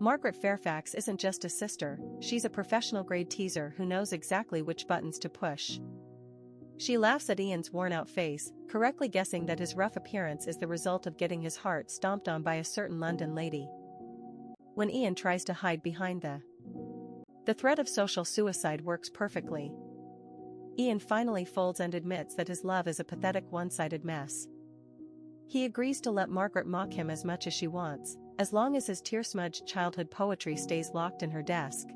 Margaret Fairfax isn't just a sister, she's a professional-grade teaser who knows exactly which buttons to push. She laughs at Ian's worn-out face, correctly guessing that his rough appearance is the result of getting his heart stomped on by a certain London lady. When Ian tries to hide behind the threat of social suicide works perfectly. Ian finally folds and admits that his love is a pathetic one-sided mess. He agrees to let Margaret mock him as much as she wants, as long as his tear-smudged childhood poetry stays locked in her desk.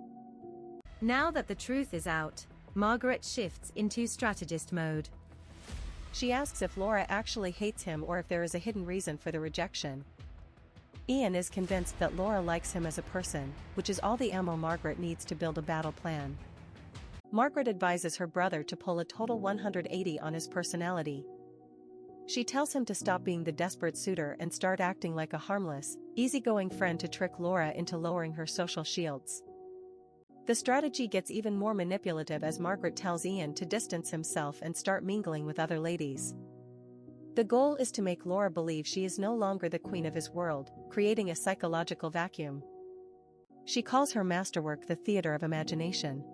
Now that the truth is out, Margaret shifts into strategist mode. She asks if Laura actually hates him or if there is a hidden reason for the rejection. Ian is convinced that Laura likes him as a person, which is all the ammo Margaret needs to build a battle plan. Margaret advises her brother to pull a total 180 on his personality. She tells him to stop being the desperate suitor and start acting like a harmless, easygoing friend to trick Laura into lowering her social shields. The strategy gets even more manipulative as Margaret tells Ian to distance himself and start mingling with other ladies. The goal is to make Laura believe she is no longer the queen of his world, creating a psychological vacuum. She calls her masterwork the theater of imagination.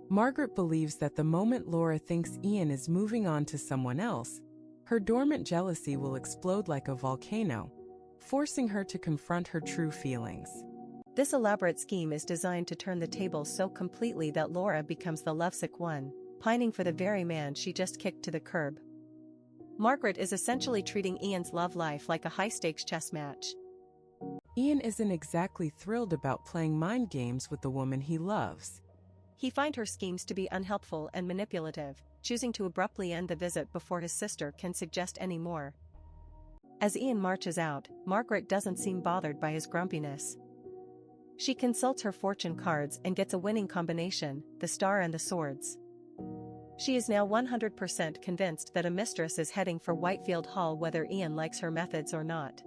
Margaret believes that the moment Laura thinks Ian is moving on to someone else, her dormant jealousy will explode like a volcano, forcing her to confront her true feelings. This elaborate scheme is designed to turn the tables so completely that Laura becomes the lovesick one, pining for the very man she just kicked to the curb. Margaret is essentially treating Ian's love life like a high-stakes chess match. Ian isn't exactly thrilled about playing mind games with the woman he loves. He finds her schemes to be unhelpful and manipulative, choosing to abruptly end the visit before his sister can suggest any more. As Ian marches out, Margaret doesn't seem bothered by his grumpiness. She consults her fortune cards and gets a winning combination, the star and the swords. She is now 100% convinced that a mistress is heading for Whitefield Hall whether Ian likes her methods or not.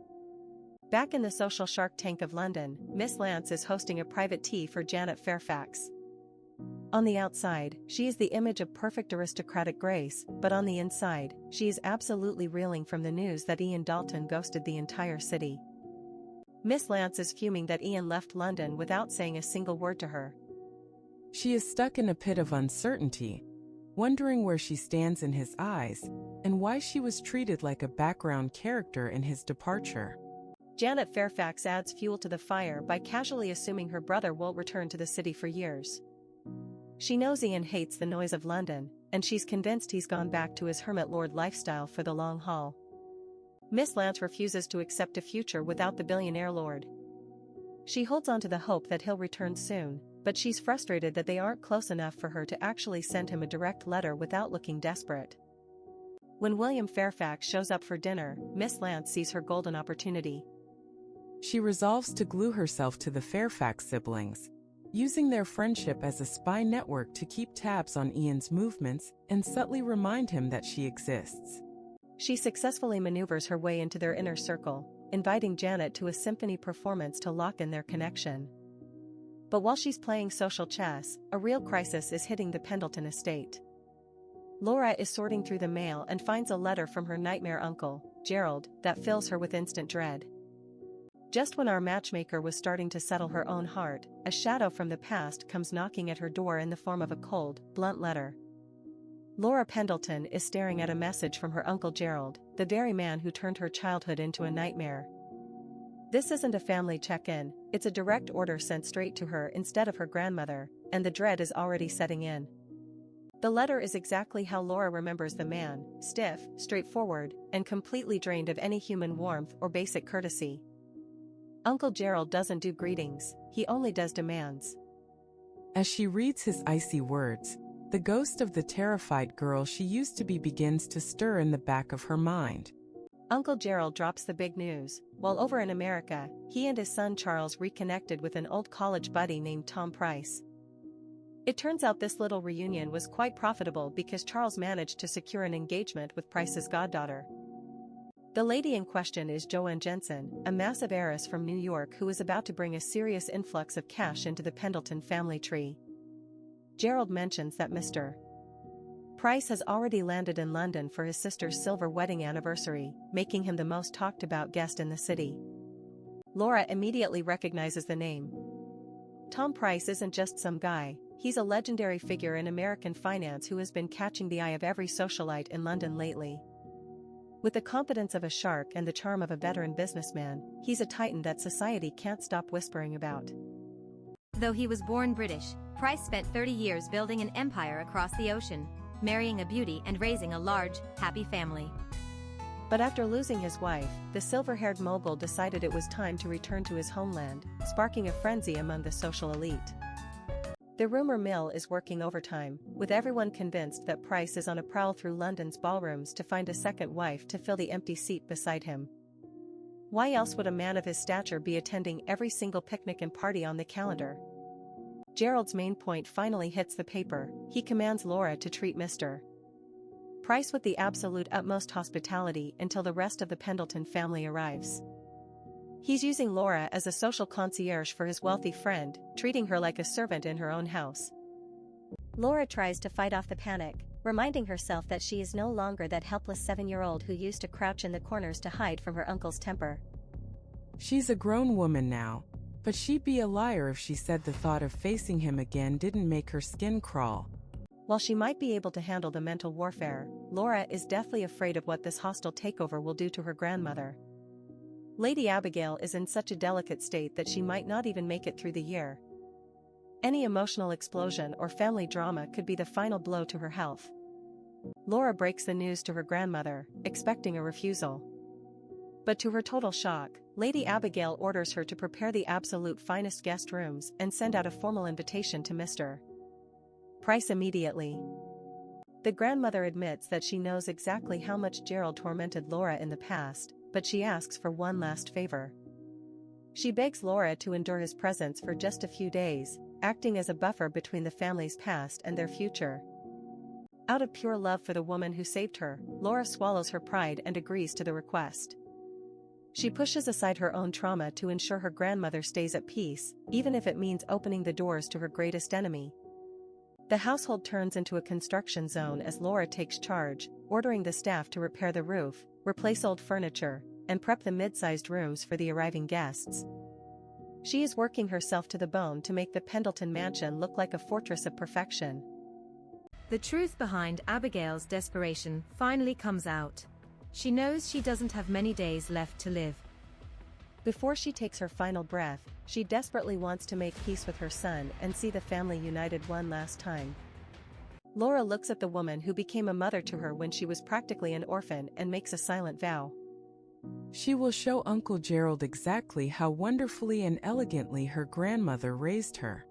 Back in the social Shark Tank of London, Miss Lance is hosting a private tea for Janet Fairfax. On the outside, she is the image of perfect aristocratic grace, but on the inside, she is absolutely reeling from the news that Ian Dalton ghosted the entire city. Miss Lance is fuming that Ian left London without saying a single word to her. She is stuck in a pit of uncertainty, wondering where she stands in his eyes, and why she was treated like a background character in his departure. Janet Fairfax adds fuel to the fire by casually assuming her brother won't return to the city for years. She knows Ian hates the noise of London, and she's convinced he's gone back to his hermit lord lifestyle for the long haul. Miss Lance refuses to accept a future without the billionaire lord. She holds on to the hope that he'll return soon, but she's frustrated that they aren't close enough for her to actually send him a direct letter without looking desperate. When William Fairfax shows up for dinner, Miss Lance sees her golden opportunity. She resolves to glue herself to the Fairfax siblings, using their friendship as a spy network to keep tabs on Ian's movements and subtly remind him that she exists. She successfully maneuvers her way into their inner circle, inviting Janet to a symphony performance to lock in their connection. But while she's playing social chess, a real crisis is hitting the Pendleton estate. Laura is sorting through the mail and finds a letter from her nightmare uncle, Gerald, that fills her with instant dread. Just when our matchmaker was starting to settle her own heart, a shadow from the past comes knocking at her door in the form of a cold, blunt letter. Laura Pendleton is staring at a message from her uncle Gerald, the very man who turned her childhood into a nightmare. This isn't a family check-in, it's a direct order sent straight to her instead of her grandmother, and the dread is already setting in. The letter is exactly how Laura remembers the man, stiff, straightforward, and completely drained of any human warmth or basic courtesy. Uncle Gerald doesn't do greetings, he only does demands. As she reads his icy words, the ghost of the terrified girl she used to be begins to stir in the back of her mind. Uncle Gerald drops the big news. While over in America, he and his son Charles reconnected with an old college buddy named Tom Price. It turns out this little reunion was quite profitable because Charles managed to secure an engagement with Price's goddaughter. The lady in question is Joanne Jensen, a massive heiress from New York who is about to bring a serious influx of cash into the Pendleton family tree. Gerald mentions that Mr. Price has already landed in London for his sister's silver wedding anniversary, making him the most talked about guest in the city. Laura immediately recognizes the name. Tom Price isn't just some guy, he's a legendary figure in American finance who has been catching the eye of every socialite in London lately. With the confidence of a shark and the charm of a veteran businessman, he's a titan that society can't stop whispering about. Though he was born British, Price spent 30 years building an empire across the ocean, marrying a beauty and raising a large, happy family. But after losing his wife, the silver-haired mogul decided it was time to return to his homeland, sparking a frenzy among the social elite. The rumor mill is working overtime, with everyone convinced that Price is on a prowl through London's ballrooms to find a second wife to fill the empty seat beside him. Why else would a man of his stature be attending every single picnic and party on the calendar? Gerald's main point finally hits the paper. He commands Laura to treat Mr. Price with the absolute utmost hospitality until the rest of the Pendleton family arrives. He's using Laura as a social concierge for his wealthy friend, treating her like a servant in her own house. Laura tries to fight off the panic, reminding herself that she is no longer that helpless 7-year-old who used to crouch in the corners to hide from her uncle's temper. She's a grown woman now, but she'd be a liar if she said the thought of facing him again didn't make her skin crawl. While she might be able to handle the mental warfare, Laura is deathly afraid of what this hostile takeover will do to her grandmother. Lady Abigail is in such a delicate state that she might not even make it through the year. Any emotional explosion or family drama could be the final blow to her health. Laura breaks the news to her grandmother, expecting a refusal. But to her total shock, Lady Abigail orders her to prepare the absolute finest guest rooms and send out a formal invitation to Mr. Price immediately. The grandmother admits that she knows exactly how much Gerald tormented Laura in the past, but she asks for one last favor. She begs Laura to endure his presence for just a few days, acting as a buffer between the family's past and their future. Out of pure love for the woman who saved her, Laura swallows her pride and agrees to the request. She pushes aside her own trauma to ensure her grandmother stays at peace, even if it means opening the doors to her greatest enemy. The household turns into a construction zone as Laura takes charge, ordering the staff to repair the roof, replace old furniture, and prep the mid-sized rooms for the arriving guests. She is working herself to the bone to make the Pendleton mansion look like a fortress of perfection. The truth behind Abigail's desperation finally comes out. She knows she doesn't have many days left to live. Before she takes her final breath, she desperately wants to make peace with her son and see the family united one last time. Laura looks at the woman who became a mother to her when she was practically an orphan and makes a silent vow. She will show Uncle Gerald exactly how wonderfully and elegantly her grandmother raised her.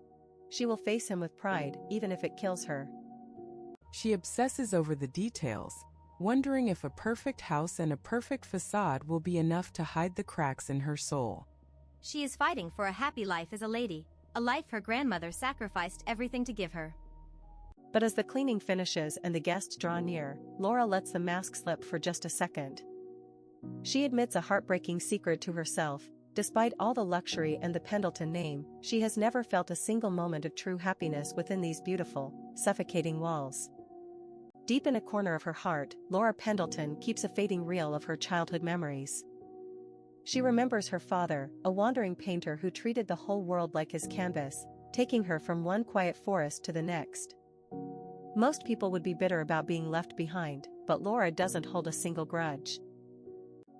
She will face him with pride, even if it kills her. She obsesses over the details, wondering if a perfect house and a perfect facade will be enough to hide the cracks in her soul. She is fighting for a happy life as a lady, a life her grandmother sacrificed everything to give her. But as the cleaning finishes and the guests draw near, Laura lets the mask slip for just a second. She admits a heartbreaking secret to herself. Despite all the luxury and the Pendleton name, she has never felt a single moment of true happiness within these beautiful, suffocating walls. Deep in a corner of her heart, Laura Pendleton keeps a fading reel of her childhood memories. She remembers her father, a wandering painter who treated the whole world like his canvas, taking her from one quiet forest to the next. Most people would be bitter about being left behind, but Laura doesn't hold a single grudge.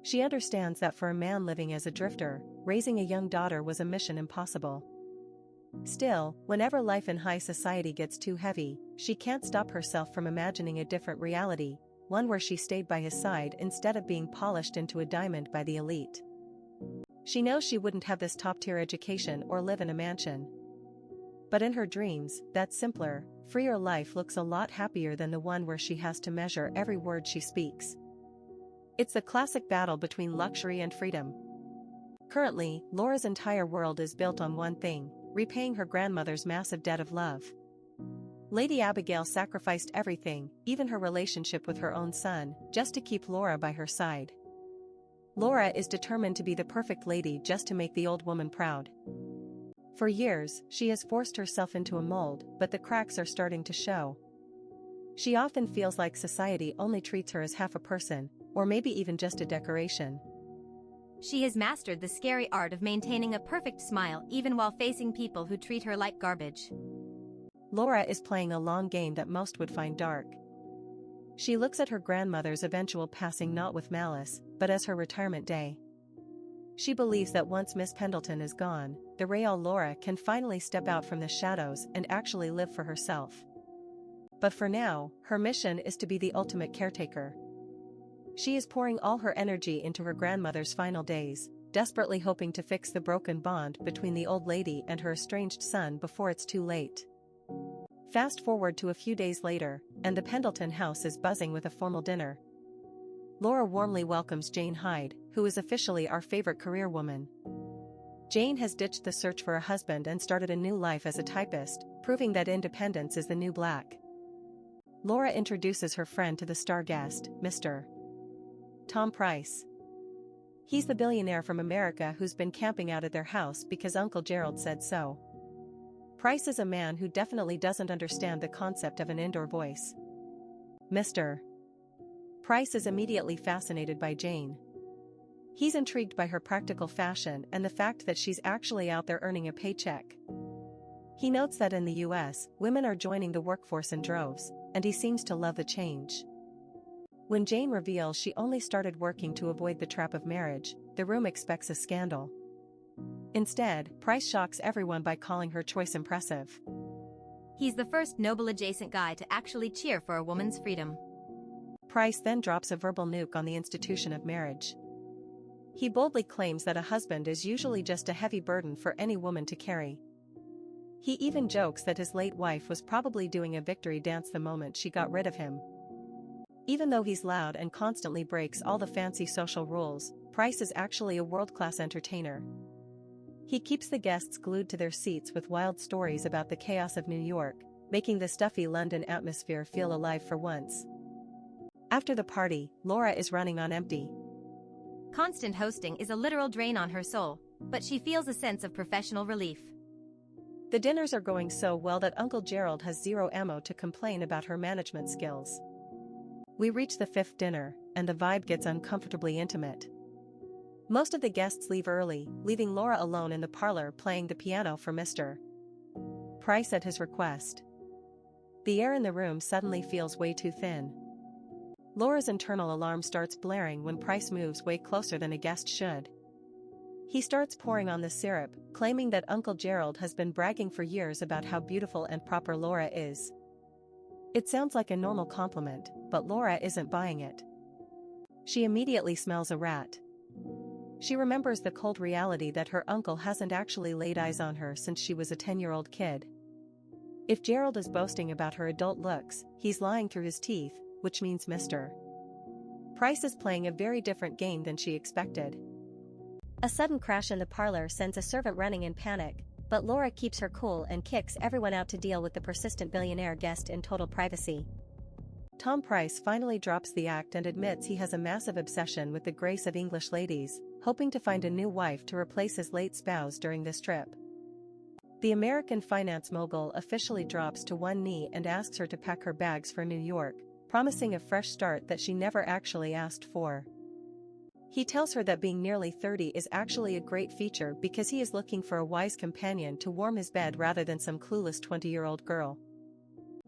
She understands that for a man living as a drifter, raising a young daughter was a mission impossible. Still, whenever life in high society gets too heavy, she can't stop herself from imagining a different reality, one where she stayed by his side instead of being polished into a diamond by the elite. She knows she wouldn't have this top-tier education or live in a mansion. But in her dreams, that simpler, freer life looks a lot happier than the one where she has to measure every word she speaks. It's the classic battle between luxury and freedom. Currently, Laura's entire world is built on one thing: repaying her grandmother's massive debt of love. Lady Abigail sacrificed everything, even her relationship with her own son, just to keep Laura by her side. Laura is determined to be the perfect lady just to make the old woman proud. For years, she has forced herself into a mold, but the cracks are starting to show. She often feels like society only treats her as half a person, or maybe even just a decoration. She has mastered the scary art of maintaining a perfect smile even while facing people who treat her like garbage. Laura is playing a long game that most would find dark. She looks at her grandmother's eventual passing not with malice, but as her retirement day. She believes that once Miss Pendleton is gone, the real Laura can finally step out from the shadows and actually live for herself. But for now, her mission is to be the ultimate caretaker. She is pouring all her energy into her grandmother's final days, desperately hoping to fix the broken bond between the old lady and her estranged son before it's too late. Fast forward to a few days later, and the Pendleton house is buzzing with a formal dinner. Laura warmly welcomes Jane Hyde, who is officially our favorite career woman. Jane has ditched the search for a husband and started a new life as a typist, proving that independence is the new black. Laura introduces her friend to the star guest, Mr. Tom Price. He's the billionaire from America who's been camping out at their house because Uncle Gerald said so. Price is a man who definitely doesn't understand the concept of an indoor voice. Mr. Price is immediately fascinated by Jane. He's intrigued by her practical fashion and the fact that she's actually out there earning a paycheck. He notes that in the US, women are joining the workforce in droves, and he seems to love the change. When Jane reveals she only started working to avoid the trap of marriage, the room expects a scandal. Instead, Price shocks everyone by calling her choice impressive. He's the first noble adjacent guy to actually cheer for a woman's freedom. Price then drops a verbal nuke on the institution of marriage. He boldly claims that a husband is usually just a heavy burden for any woman to carry. He even jokes that his late wife was probably doing a victory dance the moment she got rid of him. Even though he's loud and constantly breaks all the fancy social rules, Price is actually a world-class entertainer. He keeps the guests glued to their seats with wild stories about the chaos of New York, making the stuffy London atmosphere feel alive for once. After the party, Laura is running on empty. Constant hosting is a literal drain on her soul, but she feels a sense of professional relief. The dinners are going so well that Uncle Gerald has zero ammo to complain about her management skills. We reach the fifth dinner, and the vibe gets uncomfortably intimate. Most of the guests leave early, leaving Laura alone in the parlor playing the piano for Mr. Price at his request. The air in the room suddenly feels way too thin. Laura's internal alarm starts blaring when Price moves way closer than a guest should. He starts pouring on the syrup, claiming that Uncle Gerald has been bragging for years about how beautiful and proper Laura is. It sounds like a normal compliment, but Laura isn't buying it. She immediately smells a rat. She remembers the cold reality that her uncle hasn't actually laid eyes on her since she was a 10-year-old kid. If Gerald is boasting about her adult looks, he's lying through his teeth, which means Mr. Price is playing a very different game than she expected. A sudden crash in the parlor sends a servant running in panic, but Laura keeps her cool and kicks everyone out to deal with the persistent billionaire guest in total privacy. Tom Price finally drops the act and admits he has a massive obsession with the grace of English ladies, hoping to find a new wife to replace his late spouse during this trip. The American finance mogul officially drops to one knee and asks her to pack her bags for New York, promising a fresh start that she never actually asked for. He tells her that being nearly 30 is actually a great feature because he is looking for a wise companion to warm his bed rather than some clueless 20-year-old girl.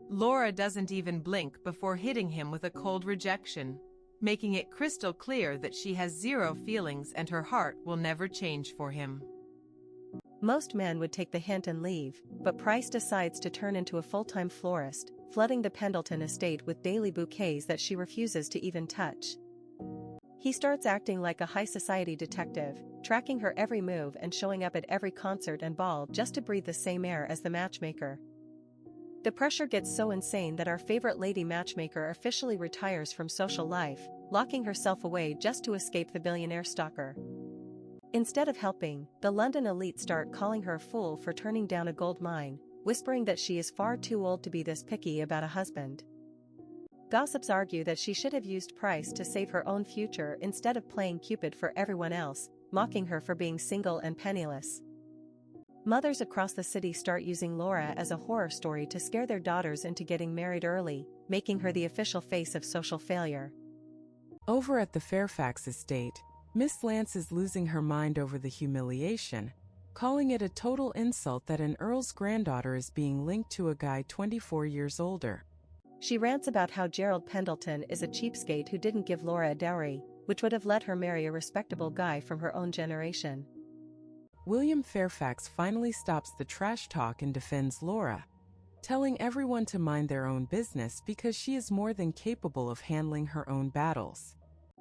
Laura doesn't even blink before hitting him with a cold rejection, making it crystal clear that she has zero feelings and her heart will never change for him. Most men would take the hint and leave, but Price decides to turn into a full-time florist, flooding the Pendleton estate with daily bouquets that she refuses to even touch. He starts acting like a high society detective, tracking her every move and showing up at every concert and ball just to breathe the same air as the matchmaker. The pressure gets so insane that our favorite lady matchmaker officially retires from social life, locking herself away just to escape the billionaire stalker. Instead of helping, the London elite start calling her a fool for turning down a gold mine, whispering that she is far too old to be this picky about a husband. Gossips argue that she should have used Price to save her own future instead of playing Cupid for everyone else, mocking her for being single and penniless. Mothers across the city start using Laura as a horror story to scare their daughters into getting married early, making her the official face of social failure. Over at the Fairfax estate, Miss Lance is losing her mind over the humiliation, calling it a total insult that an earl's granddaughter is being linked to a guy 24 years older. She rants about how Gerald Pendleton is a cheapskate who didn't give Laura a dowry, which would have let her marry a respectable guy from her own generation. William Fairfax finally stops the trash talk and defends Laura, telling everyone to mind their own business because she is more than capable of handling her own battles.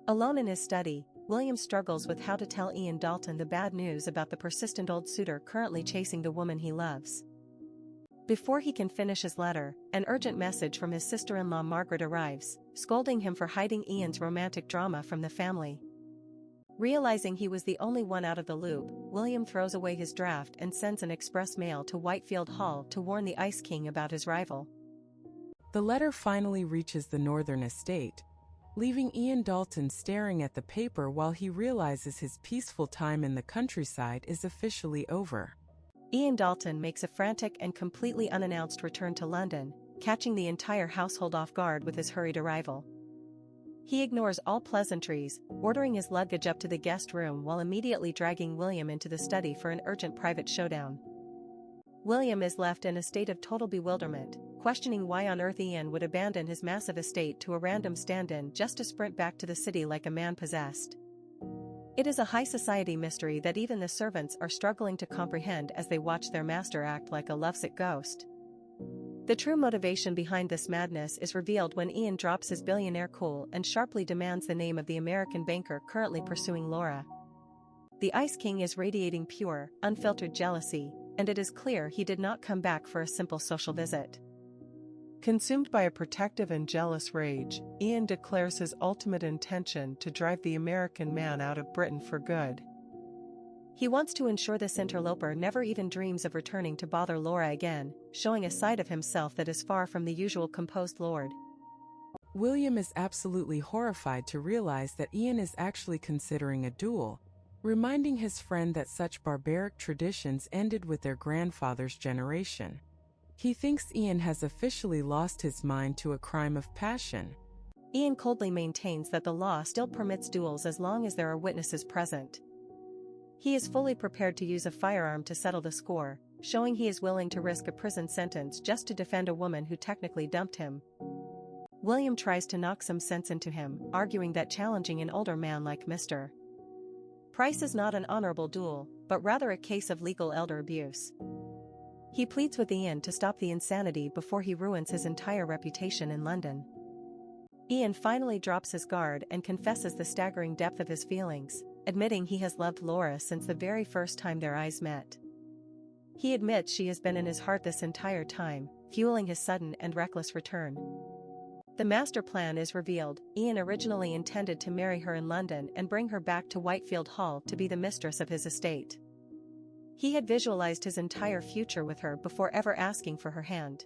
Alone in his study, William struggles with how to tell Ian Dalton the bad news about the persistent old suitor currently chasing the woman he loves. Before he can finish his letter, an urgent message from his sister-in-law Margaret arrives, scolding him for hiding Ian's romantic drama from the family. Realizing he was the only one out of the loop, William throws away his draft and sends an express mail to Whitefield Hall to warn the Ice King about his rival. The letter finally reaches the northern estate, leaving Ian Dalton staring at the paper while he realizes his peaceful time in the countryside is officially over. Ian Dalton makes a frantic and completely unannounced return to London, catching the entire household off guard with his hurried arrival. He ignores all pleasantries, ordering his luggage up to the guest room while immediately dragging William into the study for an urgent private showdown. William is left in a state of total bewilderment, questioning why on earth Ian would abandon his massive estate to a random stand-in just to sprint back to the city like a man possessed. It is a high society mystery that even the servants are struggling to comprehend as they watch their master act like a lovesick ghost. The true motivation behind this madness is revealed when Ian drops his billionaire cool and sharply demands the name of the American banker currently pursuing Laura. The Ice King is radiating pure, unfiltered jealousy, and it is clear he did not come back for a simple social visit. Consumed by a protective and jealous rage, Ian declares his ultimate intention to drive the American man out of Britain for good. He wants to ensure this interloper never even dreams of returning to bother Laura again, showing a side of himself that is far from the usual composed lord. William is absolutely horrified to realize that Ian is actually considering a duel, reminding his friend that such barbaric traditions ended with their grandfather's generation. He thinks Ian has officially lost his mind to a crime of passion. Ian coldly maintains that the law still permits duels as long as there are witnesses present. He is fully prepared to use a firearm to settle the score, showing he is willing to risk a prison sentence just to defend a woman who technically dumped him. William tries to knock some sense into him, arguing that challenging an older man like Mr. Price is not an honorable duel, but rather a case of legal elder abuse. He pleads with Ian to stop the insanity before he ruins his entire reputation in London. Ian finally drops his guard and confesses the staggering depth of his feelings, admitting he has loved Laura since the very first time their eyes met. He admits she has been in his heart this entire time, fueling his sudden and reckless return. The master plan is revealed. Ian originally intended to marry her in London and bring her back to Whitefield Hall to be the mistress of his estate. He had visualized his entire future with her before ever asking for her hand.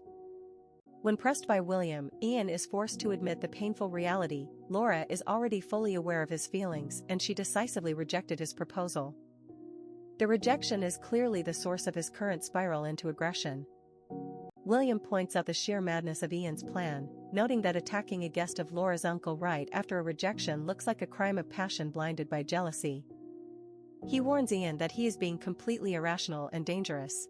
When pressed by William, Ian is forced to admit the painful reality: Laura is already fully aware of his feelings and she decisively rejected his proposal. The rejection is clearly the source of his current spiral into aggression. William points out the sheer madness of Ian's plan, noting that attacking a guest of Laura's uncle right after a rejection looks like a crime of passion blinded by jealousy. He warns Ian that he is being completely irrational and dangerous.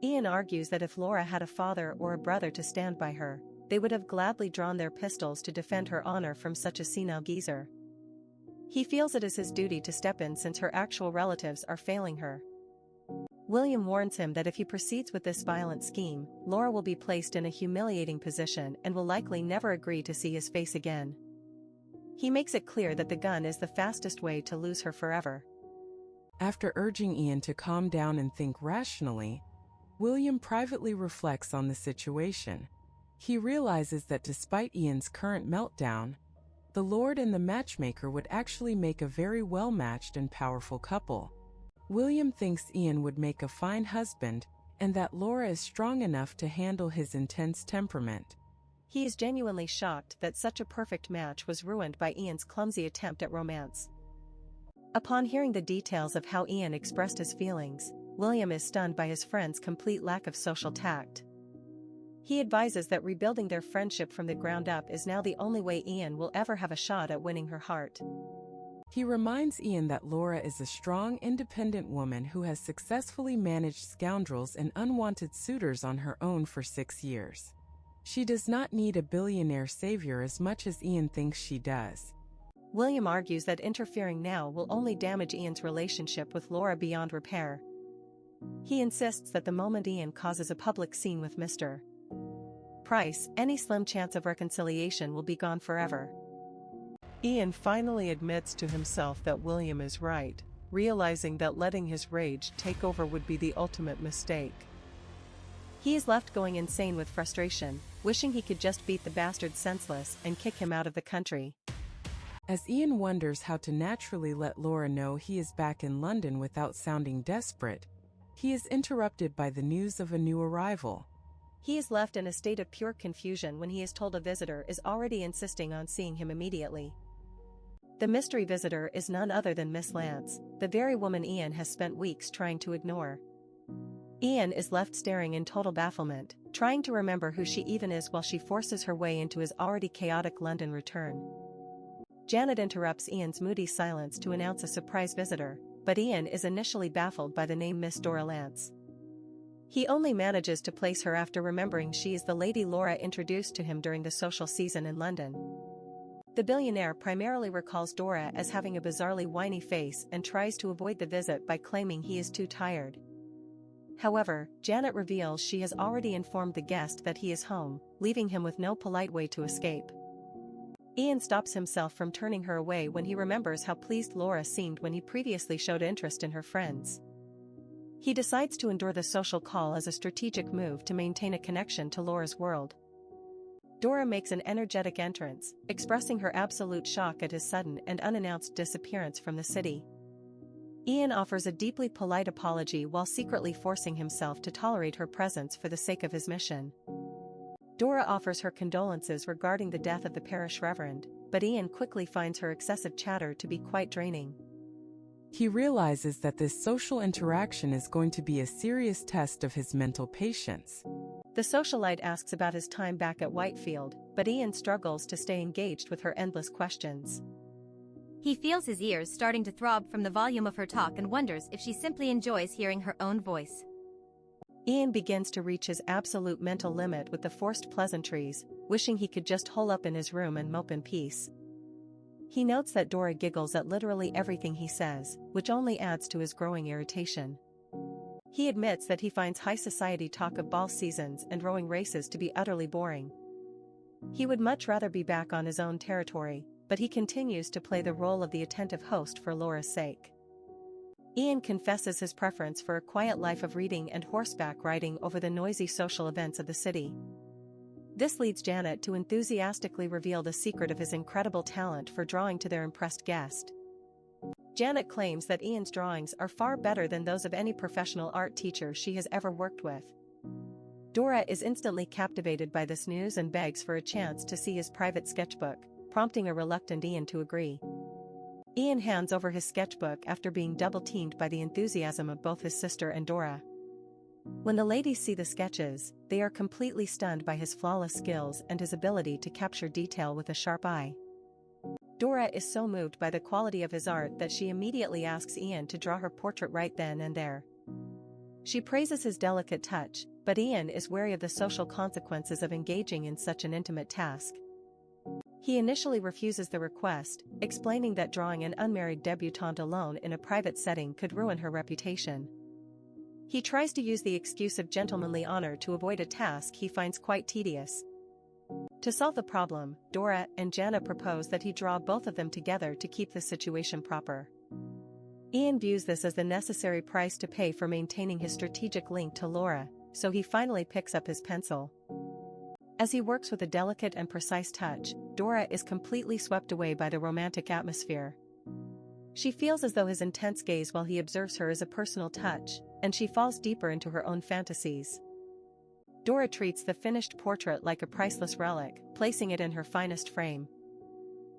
Ian argues that if Laura had a father or a brother to stand by her, they would have gladly drawn their pistols to defend her honor from such a senile geezer. He feels it is his duty to step in since her actual relatives are failing her. William warns him that if he proceeds with this violent scheme, Laura will be placed in a humiliating position and will likely never agree to see his face again. He makes it clear that the gun is the fastest way to lose her forever. After urging Ian to calm down and think rationally, William privately reflects on the situation. He realizes that despite Ian's current meltdown, the Lord and the matchmaker would actually make a very well-matched and powerful couple. William thinks Ian would make a fine husband, and that Laura is strong enough to handle his intense temperament. He is genuinely shocked that such a perfect match was ruined by Ian's clumsy attempt at romance. Upon hearing the details of how Ian expressed his feelings, William is stunned by his friend's complete lack of social tact. He advises that rebuilding their friendship from the ground up is now the only way Ian will ever have a shot at winning her heart. He reminds Ian that Laura is a strong, independent woman who has successfully managed scoundrels and unwanted suitors on her own for 6 years. She does not need a billionaire savior as much as Ian thinks she does. William argues that interfering now will only damage Ian's relationship with Laura beyond repair. He insists that the moment Ian causes a public scene with Mr. Price, any slim chance of reconciliation will be gone forever. Ian finally admits to himself that William is right, realizing that letting his rage take over would be the ultimate mistake. He is left going insane with frustration, wishing he could just beat the bastard senseless and kick him out of the country. As Ian wonders how to naturally let Laura know he is back in London without sounding desperate, he is interrupted by the news of a new arrival. He is left in a state of pure confusion when he is told a visitor is already insisting on seeing him immediately. The mystery visitor is none other than Miss Lance, the very woman Ian has spent weeks trying to ignore. Ian is left staring in total bafflement, trying to remember who she even is while she forces her way into his already chaotic London return. Janet interrupts Ian's moody silence to announce a surprise visitor, but Ian is initially baffled by the name Miss Dora Lance. He only manages to place her after remembering she is the lady Laura introduced to him during the social season in London. The billionaire primarily recalls Dora as having a bizarrely whiny face and tries to avoid the visit by claiming he is too tired. However, Janet reveals she has already informed the guest that he is home, leaving him with no polite way to escape. Ian stops himself from turning her away when he remembers how pleased Laura seemed when he previously showed interest in her friends. He decides to endure the social call as a strategic move to maintain a connection to Laura's world. Dora makes an energetic entrance, expressing her absolute shock at his sudden and unannounced disappearance from the city. Ian offers a deeply polite apology while secretly forcing himself to tolerate her presence for the sake of his mission. Dora offers her condolences regarding the death of the parish reverend, but Ian quickly finds her excessive chatter to be quite draining. He realizes that this social interaction is going to be a serious test of his mental patience. The socialite asks about his time back at Whitefield, but Ian struggles to stay engaged with her endless questions. He feels his ears starting to throb from the volume of her talk and wonders if she simply enjoys hearing her own voice. Ian begins to reach his absolute mental limit with the forced pleasantries, wishing he could just hole up in his room and mope in peace. He notes that Dora giggles at literally everything he says, which only adds to his growing irritation. He admits that he finds high society talk of ball seasons and rowing races to be utterly boring. He would much rather be back on his own territory, but he continues to play the role of the attentive host for Laura's sake. Ian confesses his preference for a quiet life of reading and horseback riding over the noisy social events of the city. This leads Janet to enthusiastically reveal the secret of his incredible talent for drawing to their impressed guest. Janet claims that Ian's drawings are far better than those of any professional art teacher she has ever worked with. Dora is instantly captivated by this news and begs for a chance to see his private sketchbook, prompting a reluctant Ian to agree. Ian hands over his sketchbook after being double-teamed by the enthusiasm of both his sister and Dora. When the ladies see the sketches, they are completely stunned by his flawless skills and his ability to capture detail with a sharp eye. Dora is so moved by the quality of his art that she immediately asks Ian to draw her portrait right then and there. She praises his delicate touch, but Ian is wary of the social consequences of engaging in such an intimate task. He initially refuses the request, explaining that drawing an unmarried debutante alone in a private setting could ruin her reputation. He tries to use the excuse of gentlemanly honor to avoid a task he finds quite tedious. To solve the problem, Dora and Janet propose that he draw both of them together to keep the situation proper. Ian views this as the necessary price to pay for maintaining his strategic link to Laura, so he finally picks up his pencil. As he works with a delicate and precise touch, Dora is completely swept away by the romantic atmosphere. She feels as though his intense gaze while he observes her is a personal touch, and she falls deeper into her own fantasies. Dora treats the finished portrait like a priceless relic, placing it in her finest frame.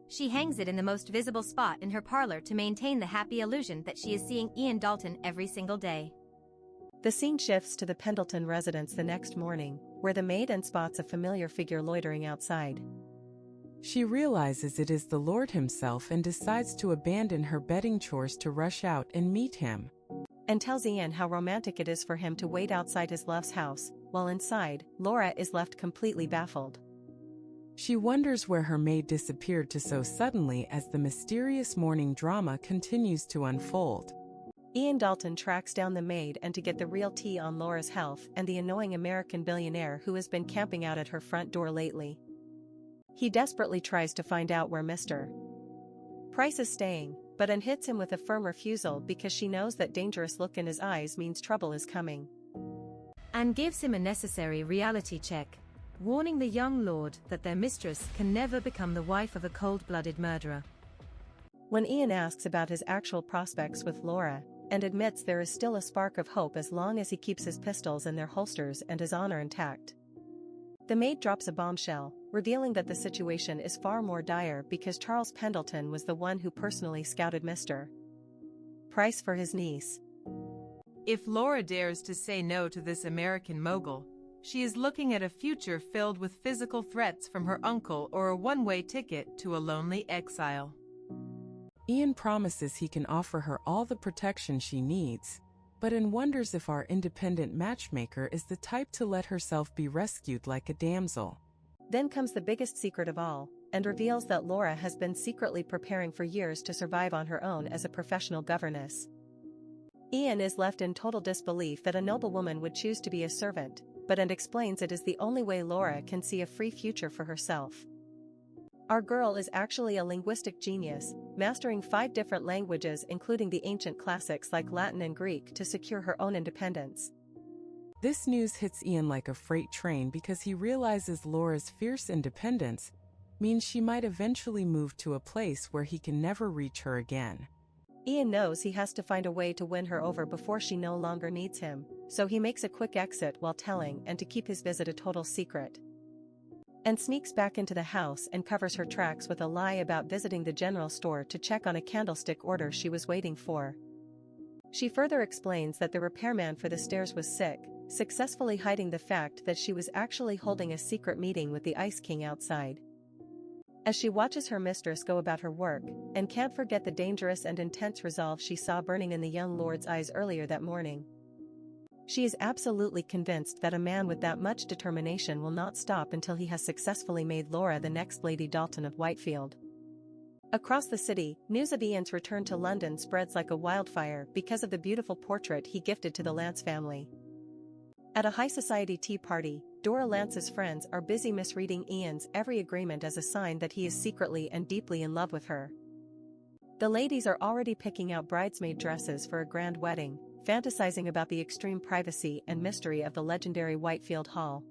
She hangs it in the most visible spot in her parlor to maintain the happy illusion that she is seeing Ian Dalton every single day. The scene shifts to the Pendleton residence the next morning, where the maid spots a familiar figure loitering outside. She realizes it is the Lord himself and decides to abandon her bedding chores to rush out and meet him. And tells Ian how romantic it is for him to wait outside his love's house, while inside, Laura is left completely baffled. She wonders where her maid disappeared to so suddenly as the mysterious morning drama continues to unfold. Ian Dalton tracks down the maid and to get the real tea on Laura's health and the annoying American billionaire who has been camping out at her front door lately. He desperately tries to find out where Mr. Price is staying, but Anne hits him with a firm refusal because she knows that dangerous look in his eyes means trouble is coming. Anne gives him a necessary reality check, warning the young lord that their mistress can never become the wife of a cold-blooded murderer. When Ian asks about his actual prospects with Laura, and admits there is still a spark of hope as long as he keeps his pistols in their holsters and his honor intact, the maid drops a bombshell, revealing that the situation is far more dire because Charles Pendleton was the one who personally scouted Mr. Price for his niece. If Laura dares to say no to this American mogul, she is looking at a future filled with physical threats from her uncle or a one-way ticket to a lonely exile. Ian promises he can offer her all the protection she needs, but Anne wonders if our independent matchmaker is the type to let herself be rescued like a damsel. Then comes the biggest secret of all, and reveals that Laura has been secretly preparing for years to survive on her own as a professional governess. Ian is left in total disbelief that a noblewoman would choose to be a servant, but Anne explains it is the only way Laura can see a free future for herself. Our girl is actually a linguistic genius, mastering 5 different languages including the ancient classics like Latin and Greek to secure her own independence. This news hits Ian like a freight train because he realizes Laura's fierce independence means she might eventually move to a place where he can never reach her again. Ian knows he has to find a way to win her over before she no longer needs him, so he makes a quick exit while telling Anne to keep his visit a total secret. Anne sneaks back into the house and covers her tracks with a lie about visiting the general store to check on a candlestick order she was waiting for. She further explains that the repairman for the stairs was sick, successfully hiding the fact that she was actually holding a secret meeting with the Ice King outside. As she watches her mistress go about her work, and can't forget the dangerous and intense resolve she saw burning in the young lord's eyes earlier that morning. She is absolutely convinced that a man with that much determination will not stop until he has successfully made Laura the next Lady Dalton of Whitefield. Across the city, news of Ian's return to London spreads like a wildfire because of the beautiful portrait he gifted to the Lance family. At a high society tea party, Dora Lance's friends are busy misreading Ian's every agreement as a sign that he is secretly and deeply in love with her. The ladies are already picking out bridesmaid dresses for a grand wedding, fantasizing about the extreme privacy and mystery of the legendary Whitefield Hall.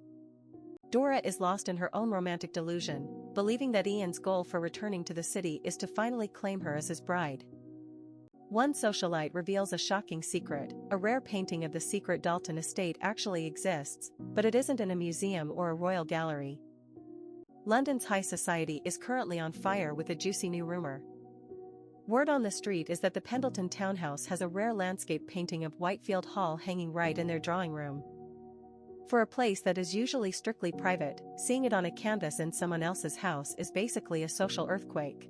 Dora is lost in her own romantic delusion, believing that Ian's goal for returning to the city is to finally claim her as his bride. One socialite reveals a shocking secret: a rare painting of the secret Dalton estate actually exists, but it isn't in a museum or a royal gallery. London's high society is currently on fire with a juicy new rumor. Word on the street is that the Pendleton townhouse has a rare landscape painting of Whitefield Hall hanging right in their drawing room. For a place that is usually strictly private, seeing it on a canvas in someone else's house is basically a social earthquake.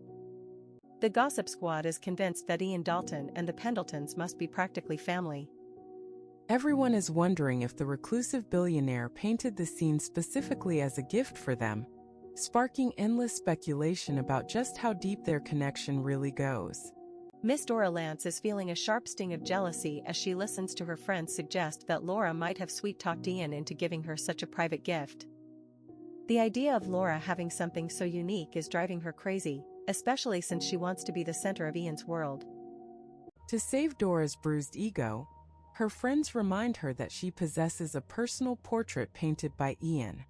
The gossip squad is convinced that Ian Dalton and the Pendletons must be practically family. Everyone is wondering if the reclusive billionaire painted the scene specifically as a gift for them, sparking endless speculation about just how deep their connection really goes. Miss Dora Lance is feeling a sharp sting of jealousy as she listens to her friends suggest that Laura might have sweet-talked Ian into giving her such a private gift. The idea of Laura having something so unique is driving her crazy, especially since she wants to be the center of Ian's world. To save Dora's bruised ego, her friends remind her that she possesses a personal portrait painted by Ian.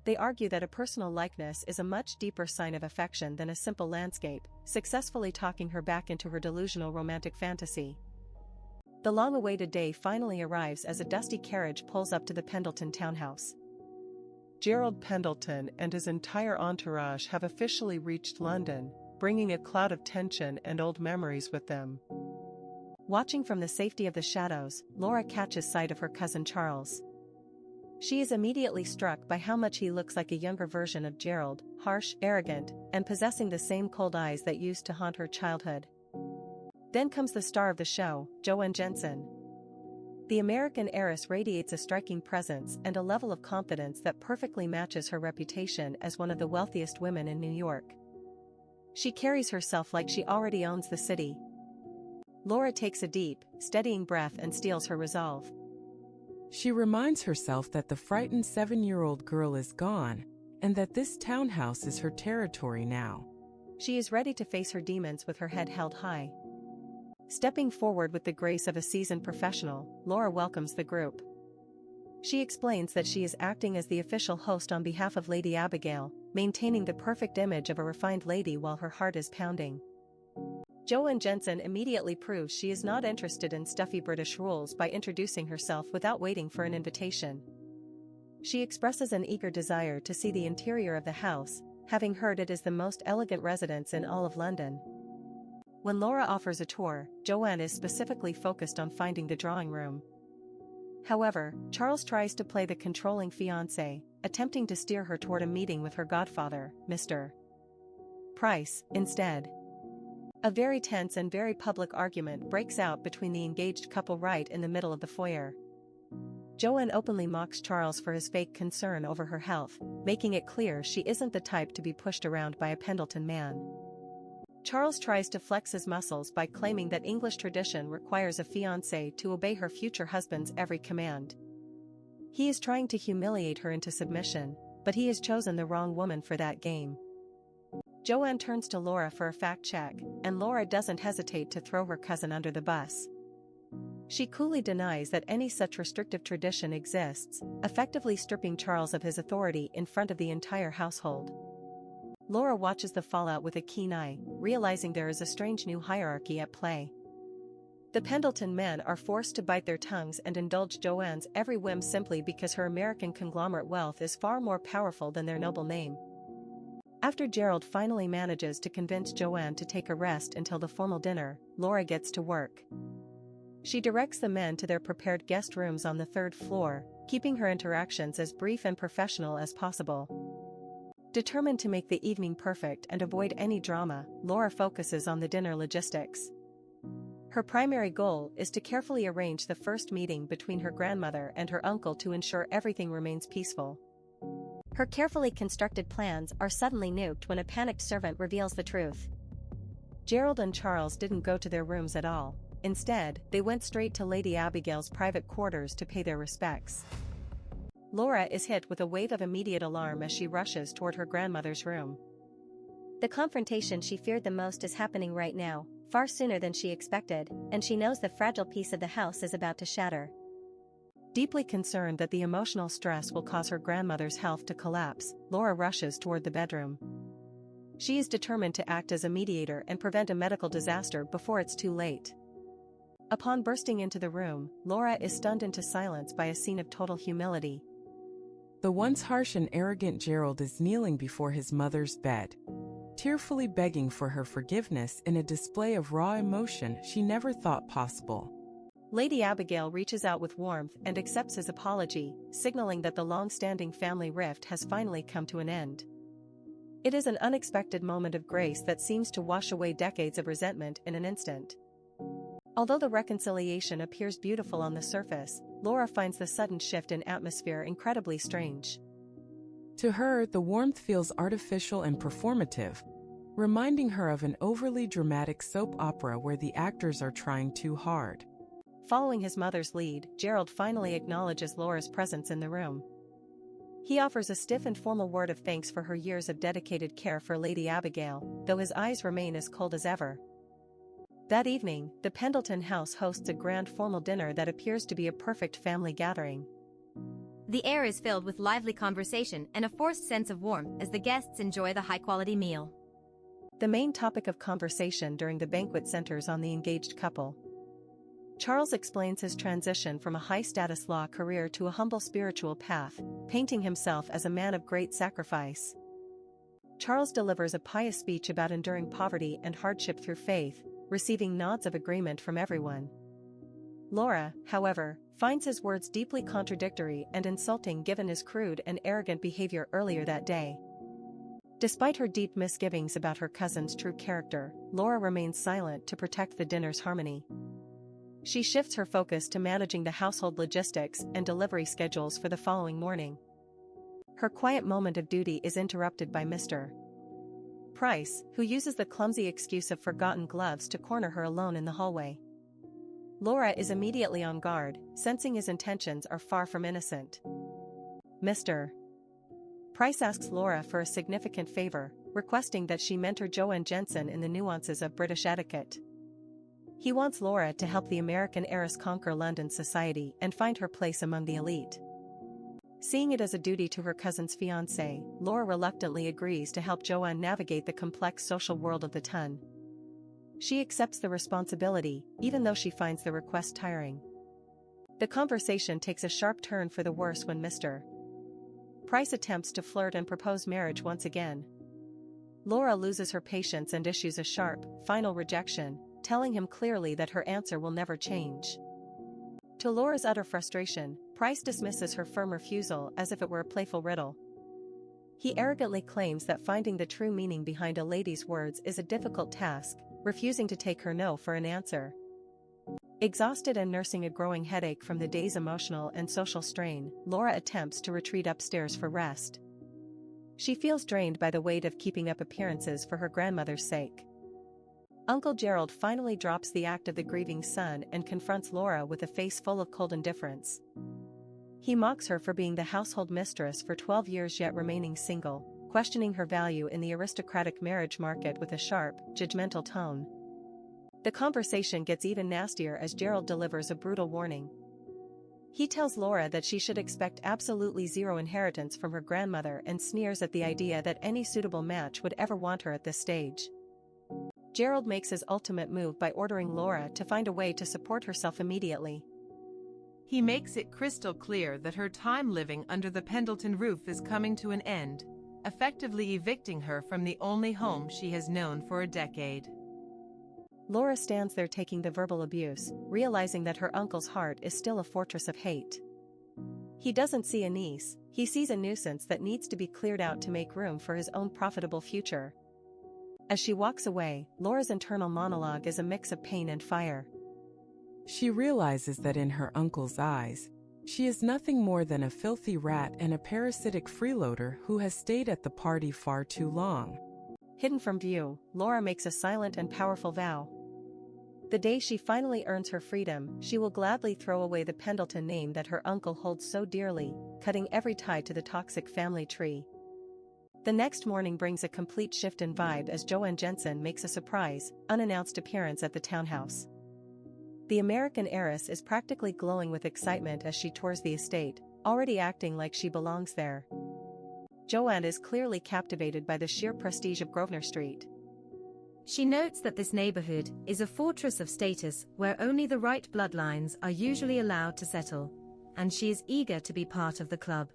They argue that a personal likeness is a much deeper sign of affection than a simple landscape, successfully talking her back into her delusional romantic fantasy. The long-awaited day finally arrives as a dusty carriage pulls up to the Pendleton townhouse. Gerald Pendleton and his entire entourage have officially reached London, bringing a cloud of tension and old memories with them. Watching from the safety of the shadows, Laura catches sight of her cousin Charles. She is immediately struck by how much he looks like a younger version of Gerald, harsh, arrogant, and possessing the same cold eyes that used to haunt her childhood. Then comes the star of the show, Joanne Jensen. The American heiress radiates a striking presence and a level of confidence that perfectly matches her reputation as one of the wealthiest women in New York. She carries herself like she already owns the city. Laura takes a deep, steadying breath and steels her resolve. She reminds herself that the frightened 7-year-old girl is gone, and that this townhouse is her territory now. She is ready to face her demons with her head held high. Stepping forward with the grace of a seasoned professional, Laura welcomes the group. She explains that she is acting as the official host on behalf of Lady Abigail, maintaining the perfect image of a refined lady while her heart is pounding. Joanne Jensen immediately proves she is not interested in stuffy British rules by introducing herself without waiting for an invitation. She expresses an eager desire to see the interior of the house, having heard it is the most elegant residence in all of London. When Laura offers a tour, Joanne is specifically focused on finding the drawing room. However, Charles tries to play the controlling fiancé, attempting to steer her toward a meeting with her godfather, Mr. Price, instead. A very tense and very public argument breaks out between the engaged couple right in the middle of the foyer. Joanne openly mocks Charles for his fake concern over her health, making it clear she isn't the type to be pushed around by a Pendleton man. Charles tries to flex his muscles by claiming that English tradition requires a fiancée to obey her future husband's every command. He is trying to humiliate her into submission, but he has chosen the wrong woman for that game. Joanne turns to Laura for a fact check, and Laura doesn't hesitate to throw her cousin under the bus. She coolly denies that any such restrictive tradition exists, effectively stripping Charles of his authority in front of the entire household. Laura watches the fallout with a keen eye, realizing there is a strange new hierarchy at play. The Pendleton men are forced to bite their tongues and indulge Joanne's every whim simply because her American conglomerate wealth is far more powerful than their noble name. After Gerald finally manages to convince Joanne to take a rest until the formal dinner, Laura gets to work. She directs the men to their prepared guest rooms on the 3rd floor, keeping her interactions as brief and professional as possible. Determined to make the evening perfect and avoid any drama, Laura focuses on the dinner logistics. Her primary goal is to carefully arrange the first meeting between her grandmother and her uncle to ensure everything remains peaceful. Her carefully constructed plans are suddenly nuked when a panicked servant reveals the truth. Gerald and Charles didn't go to their rooms at all. Instead, they went straight to Lady Abigail's private quarters to pay their respects. Laura is hit with a wave of immediate alarm as she rushes toward her grandmother's room. The confrontation she feared the most is happening right now, far sooner than she expected, and she knows the fragile piece of the house is about to shatter. Deeply concerned that the emotional stress will cause her grandmother's health to collapse, Laura rushes toward the bedroom. She is determined to act as a mediator and prevent a medical disaster before it's too late. Upon bursting into the room, Laura is stunned into silence by a scene of total humility. The once harsh and arrogant Gerald is kneeling before his mother's bed, tearfully begging for her forgiveness in a display of raw emotion she never thought possible. Lady Abigail reaches out with warmth and accepts his apology, signaling that the long-standing family rift has finally come to an end. It is an unexpected moment of grace that seems to wash away decades of resentment in an instant. Although the reconciliation appears beautiful on the surface, Laura finds the sudden shift in atmosphere incredibly strange. To her, the warmth feels artificial and performative, reminding her of an overly dramatic soap opera where the actors are trying too hard. Following his mother's lead, Gerald finally acknowledges Laura's presence in the room. He offers a stiff and formal word of thanks for her years of dedicated care for Lady Abigail, though his eyes remain as cold as ever. That evening, the Pendleton house hosts a grand formal dinner that appears to be a perfect family gathering. The air is filled with lively conversation and a forced sense of warmth as the guests enjoy the high-quality meal. The main topic of conversation during the banquet centers on the engaged couple. Charles explains his transition from a high-status law career to a humble spiritual path, painting himself as a man of great sacrifice. Charles delivers a pious speech about enduring poverty and hardship through faith, receiving nods of agreement from everyone. Laura, however, finds his words deeply contradictory and insulting given his crude and arrogant behavior earlier that day. Despite her deep misgivings about her cousin's true character, Laura remains silent to protect the dinner's harmony. She shifts her focus to managing the household logistics and delivery schedules for the following morning. Her quiet moment of duty is interrupted by Mr. Price, who uses the clumsy excuse of forgotten gloves to corner her alone in the hallway. Laura is immediately on guard, sensing his intentions are far from innocent. Mr. Price asks Laura for a significant favor, requesting that she mentor Joanne Jensen in the nuances of British etiquette. He wants Laura to help the American heiress conquer London society and find her place among the elite. Seeing it as a duty to her cousin's fiancé, Laura reluctantly agrees to help Joanne navigate the complex social world of the ton. She accepts the responsibility, even though she finds the request tiring. The conversation takes a sharp turn for the worse when Mr. Price attempts to flirt and propose marriage once again. Laura loses her patience and issues a sharp, final rejection, telling him clearly that her answer will never change. To Laura's utter frustration, Price dismisses her firm refusal as if it were a playful riddle. He arrogantly claims that finding the true meaning behind a lady's words is a difficult task, refusing to take her no for an answer. Exhausted and nursing a growing headache from the day's emotional and social strain, Laura attempts to retreat upstairs for rest. She feels drained by the weight of keeping up appearances for her grandmother's sake. Uncle Gerald finally drops the act of the grieving son and confronts Laura with a face full of cold indifference. He mocks her for being the household mistress for 12 years yet remaining single, questioning her value in the aristocratic marriage market with a sharp, judgmental tone. The conversation gets even nastier as Gerald delivers a brutal warning. He tells Laura that she should expect absolutely zero inheritance from her grandmother and sneers at the idea that any suitable match would ever want her at this stage. Gerald makes his ultimate move by ordering Laura to find a way to support herself immediately. He makes it crystal clear that her time living under the Pendleton roof is coming to an end, effectively evicting her from the only home she has known for a decade. Laura stands there taking the verbal abuse, realizing that her uncle's heart is still a fortress of hate. He doesn't see a niece, he sees a nuisance that needs to be cleared out to make room for his own profitable future. As she walks away, Laura's internal monologue is a mix of pain and fire. She realizes that in her uncle's eyes, she is nothing more than a filthy rat and a parasitic freeloader who has stayed at the party far too long. Hidden from view, Laura makes a silent and powerful vow. The day she finally earns her freedom, she will gladly throw away the Pendleton name that her uncle holds so dearly, cutting every tie to the toxic family tree. The next morning brings a complete shift in vibe as Joanne Jensen makes a surprise, unannounced appearance at the townhouse. The American heiress is practically glowing with excitement as she tours the estate, already acting like she belongs there. Joanne is clearly captivated by the sheer prestige of Grosvenor Street. She notes that this neighborhood is a fortress of status where only the right bloodlines are usually allowed to settle, and she is eager to be part of the club.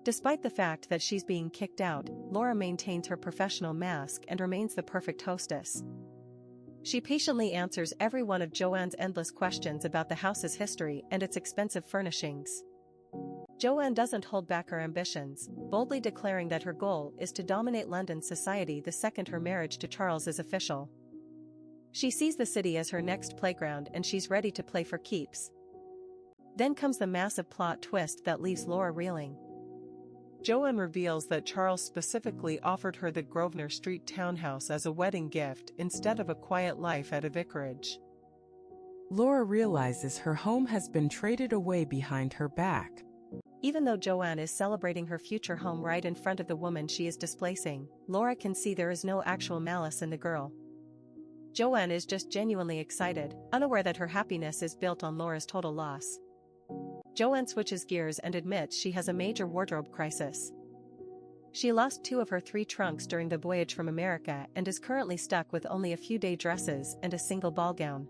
Despite the fact that she's being kicked out, Laura maintains her professional mask and remains the perfect hostess. She patiently answers every one of Joanne's endless questions about the house's history and its expensive furnishings. Joanne doesn't hold back her ambitions, boldly declaring that her goal is to dominate London society the second her marriage to Charles is official. She sees the city as her next playground and she's ready to play for keeps. Then comes the massive plot twist that leaves Laura reeling. Joanne reveals that Charles specifically offered her the Grosvenor Street townhouse as a wedding gift instead of a quiet life at a vicarage. Laura realizes her home has been traded away behind her back. Even though Joanne is celebrating her future home right in front of the woman she is displacing, Laura can see there is no actual malice in the girl. Joanne is just genuinely excited, unaware that her happiness is built on Laura's total loss. Joanne switches gears and admits she has a major wardrobe crisis. She lost 2 of her 3 trunks during the voyage from America and is currently stuck with only a few day dresses and a single ball gown.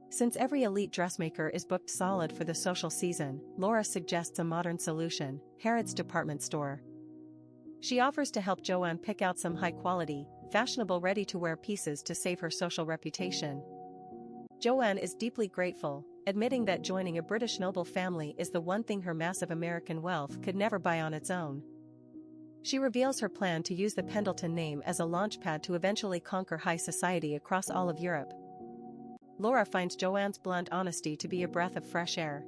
Since every elite dressmaker is booked solid for the social season, Laura suggests a modern solution: Harrods department store. She offers to help Joanne pick out some high-quality, fashionable ready-to-wear pieces to save her social reputation. Joanne is deeply grateful, admitting that joining a British noble family is the one thing her massive American wealth could never buy on its own. She reveals her plan to use the Pendleton name as a launchpad to eventually conquer high society across all of Europe. Laura finds Joanne's blunt honesty to be a breath of fresh air.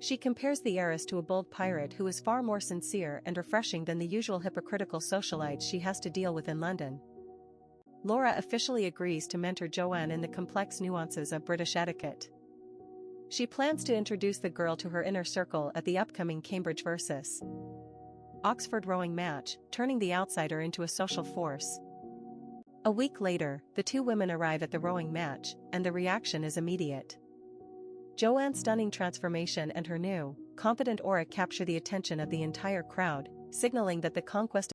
She compares the heiress to a bold pirate who is far more sincere and refreshing than the usual hypocritical socialites she has to deal with in London. Laura officially agrees to mentor Joanne in the complex nuances of British etiquette. She plans to introduce the girl to her inner circle at the upcoming Cambridge vs. Oxford rowing match, turning the outsider into a social force. A week later, the two women arrive at the rowing match, and the reaction is immediate. Joanne's stunning transformation and her new, confident aura capture the attention of the entire crowd, signaling that the conquest